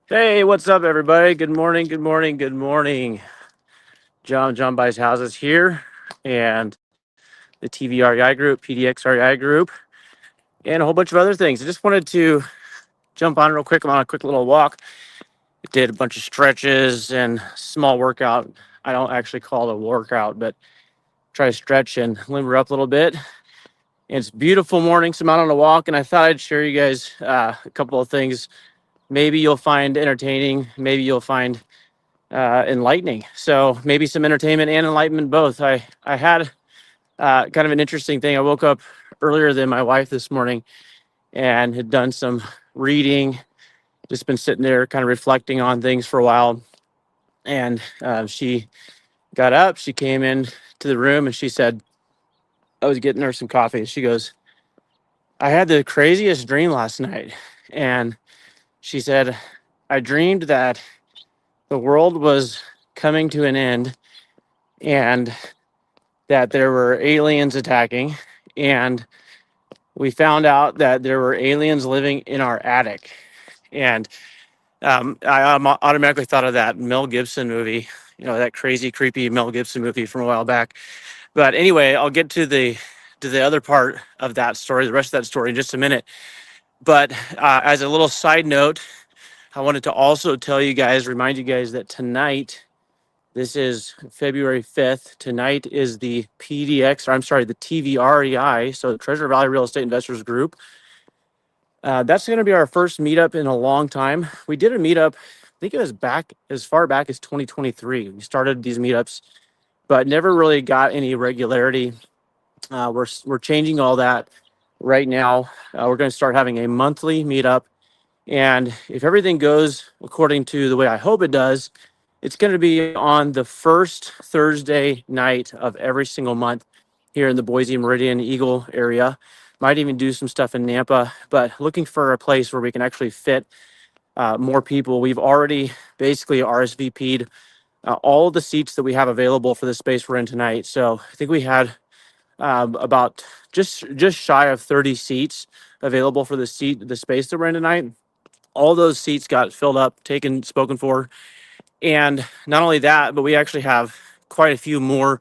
Hey, what's up, everybody? Good morning, good morning, good morning. John Buys Houses here, and the TVREI group, PDX REI group, and a whole bunch of other things. I just wanted to jump on real quick. I'm on a quick little walk. Did a bunch of stretches and small workout. I don't actually call it a workout, but try to stretch and limber up a little bit. And it's a beautiful morning, so I'm out on a walk, and I thought I'd share you guys a couple of things. Maybe you'll find entertaining. Maybe you'll find enlightening. So maybe some entertainment and enlightenment both. I had kind of an interesting thing. I woke up earlier than my wife this morning and had done some reading, just been sitting there kind of reflecting on things for a while. And she got up, she came in to the room, and she said, I was getting her some coffee. She goes, I had the craziest dream last night. And she said, I dreamed that the world was coming to an end and that there were aliens attacking, and we found out that there were aliens living in our attic. And I automatically thought of that Mel Gibson movie, that crazy, creepy Mel Gibson movie from a while back. But anyway, I'll get to the other part of that story, the rest of that story, in just a minute. But as a little side note, I wanted to also remind you guys that tonight, this is February 5th. Tonight is the the TVREI, so the Treasure Valley Real Estate Investors Group. That's going to be our first meetup in a long time. We did a meetup, I think it was back as far back as 2023. We started these meetups, but never really got any regularity. We're changing all that right now. We're going to start having a monthly meetup. And if everything goes according to the way I hope it does, it's going to be on the first Thursday night of every single month here in the Boise, Meridian, Eagle area. Might even do some stuff in Nampa, but looking for a place where we can actually fit more people. We've already basically RSVP'd all of the seats that we have available for the space we're in tonight. So I think we had about just shy of 30 seats available for the space that we're in tonight. All those seats got filled up, spoken for. And not only that, but we actually have quite a few more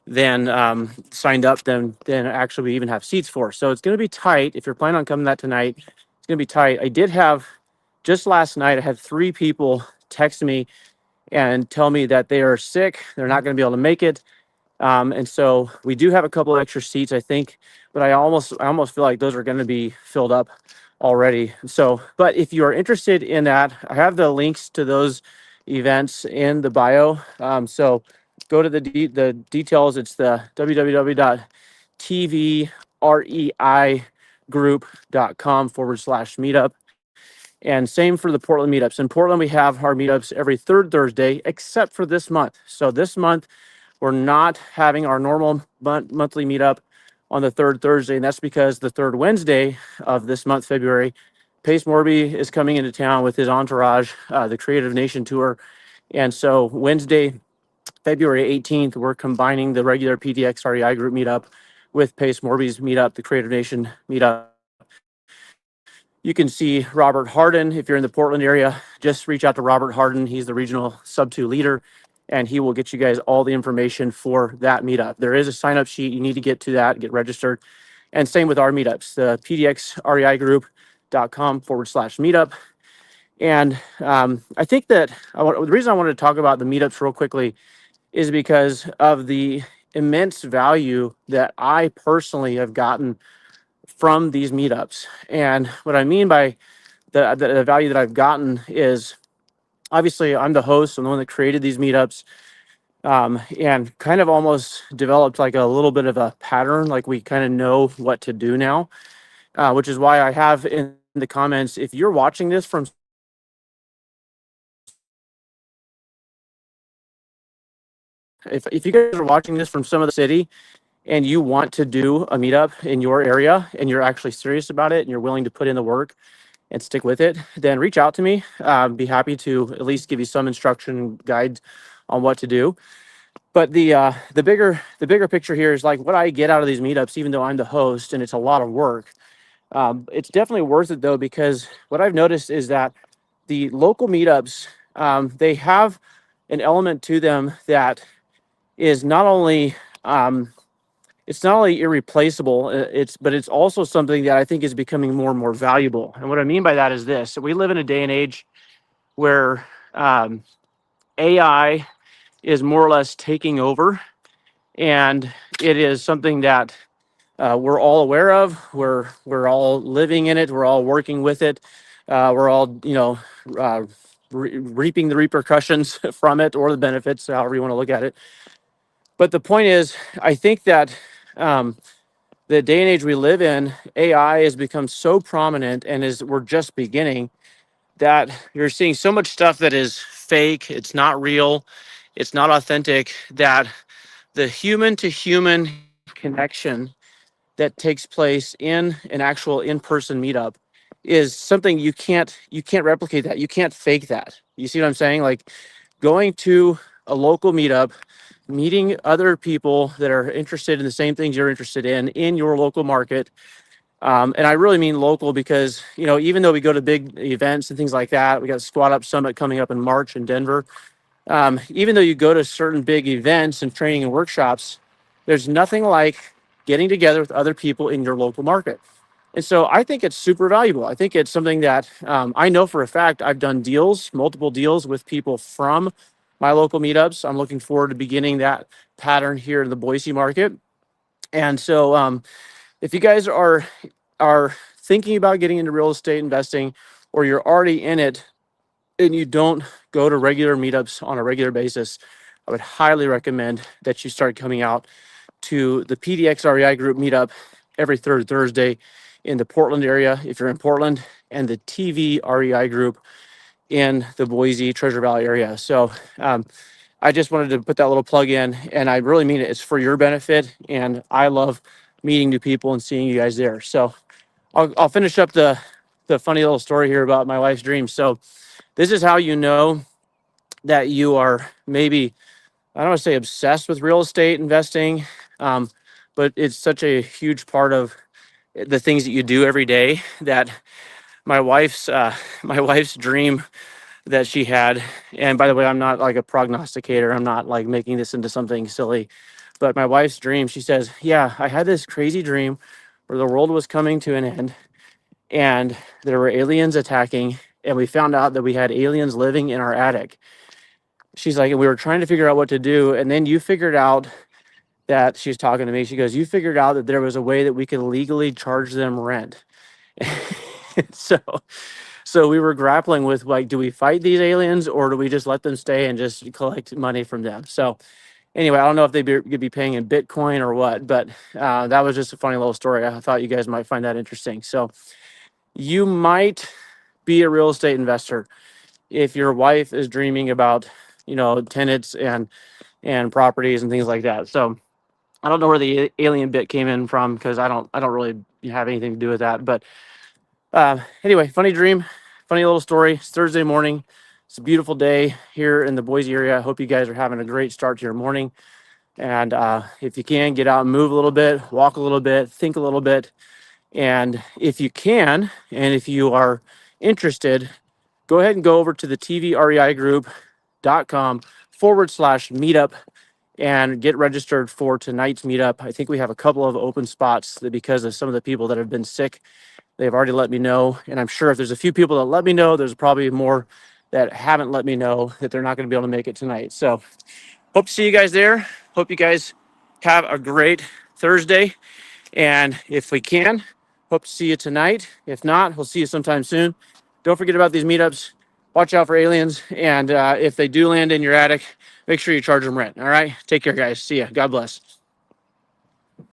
than signed up than actually we even have seats for. So it's going to be tight. If you're planning on coming that tonight, it's going to be tight. I did have, just last night, I had 3 people text me and tell me that they are sick. They're not going to be able to make it. And so we do have a couple of extra seats, I think, but I almost feel like those are going to be filled up already. So, but if you are interested in that, I have the links to those events in the bio. So go to the details. It's the www.tvreigroup.com/meetup. And same for the Portland meetups. In Portland, we have our meetups every third Thursday, except for this month. So this month, we're not having our normal monthly meetup on the third Thursday, and that's because the third Wednesday of this month, February, Pace Morby is coming into town with his entourage, the Creative Nation Tour. And so Wednesday, February 18th, we're combining the regular PDX REI group meetup with Pace Morby's meetup, the Creative Nation meetup. You can see Robert Harden if you're in the Portland area. Just reach out to Robert Harden. He's the regional sub 2 leader. and he will get you guys all the information for that meetup. There is a sign up sheet. You need to get to that, get registered. And same with our meetups, the pdxreigroup.com/meetup. And I think that the reason I wanted to talk about the meetups real quickly is because of the immense value that I personally have gotten from these meetups. And what I mean by the value that I've gotten is, obviously I'm the host, I'm the one that created these meetups, and kind of almost developed like a little bit of a pattern, like we kind of know what to do now, which is why I have in the comments, if you're watching this from, if you guys are watching this from some of the city and you want to do a meetup in your area and you're actually serious about it and you're willing to put in the work and stick with it, then reach out to me. Be happy to at least give you some instruction and guide on what to do. But the bigger picture here is like what I get out of these meetups, even though I'm the host and it's a lot of work. It's definitely worth it though, because what I've noticed is that the local meetups, they have an element to them that is not only it's not only irreplaceable, but it's also something that I think is becoming more and more valuable. And what I mean by that is this: we live in a day and age where AI is more or less taking over, and it is something that we're all aware of. We're all living in it. We're all working with it. We're all reaping the repercussions from it, or the benefits, however you want to look at it. But the point is, I think that the day and age we live in, AI has become so prominent, and we're just beginning, that you're seeing so much stuff that is fake. It's not real. It's not authentic. That the human to human connection that takes place in an actual in-person meetup is something you can't replicate. That you can't fake that. You see what I'm saying? Like going to a local meetup, meeting other people that are interested in the same things you're interested in your local market. And I really mean local because, even though we go to big events and things like that, we got Squat Up Summit coming up in March in Denver. Even though you go to certain big events and training and workshops, there's nothing like getting together with other people in your local market. And so I think it's super valuable. I think it's something that I know for a fact. I've done multiple deals with people from my local meetups. I'm looking forward to beginning that pattern here in the Boise market. And so if you guys are thinking about getting into real estate investing, or you're already in it and you don't go to regular meetups on a regular basis, I would highly recommend that you start coming out to the PDX REI group meetup every third Thursday in the Portland area, if you're in Portland, and the TV REI group in the Boise, Treasure Valley area. So I just wanted to put that little plug in, and I really mean it. It's for your benefit, and I love meeting new people and seeing you guys there. So I'll finish up the funny little story here about my wife's dream. So this is how you know that you are maybe, I don't want to say obsessed with real estate investing, but it's such a huge part of the things that you do every day, that my wife's my wife's dream that she had. And by the way, I'm not like a prognosticator. I'm not like making this into something silly, but my wife's dream, she says, yeah, I had this crazy dream where the world was coming to an end and there were aliens attacking, and we found out that we had aliens living in our attic. She's like, and we were trying to figure out what to do. And then you figured out that, she's talking to me, she goes, you figured out that there was a way that we could legally charge them rent. so so we were grappling with, like, do we fight these aliens or do we just let them stay and just collect money from them? So anyway, I don't know if could be paying in Bitcoin or what, but that was just a funny little story. I thought you guys might find that interesting. So you might be a real estate investor if your wife is dreaming about, tenants and properties and things like that. So I don't know where the alien bit came in from, because I don't really have anything to do with that. But anyway, funny dream, funny little story. It's Thursday morning. It's a beautiful day here in the Boise area. I hope you guys are having a great start to your morning. And if you can, get out and move a little bit, walk a little bit, think a little bit. And if you can, and if you are interested, go ahead and go over to the TVREIGroup.com meetup and get registered for tonight's meetup. I think we have a couple of open spots that, because of some of the people that have been sick, they've already let me know. And I'm sure if there's a few people that let me know, there's probably more that haven't let me know that they're not going to be able to make it tonight. So hope to see you guys there. Hope you guys have a great Thursday. And if we can, hope to see you tonight. If not, we'll see you sometime soon. Don't forget about these meetups. Watch out for aliens. And if they do land in your attic, make sure you charge them rent. All right. Take care, guys. See ya. God bless.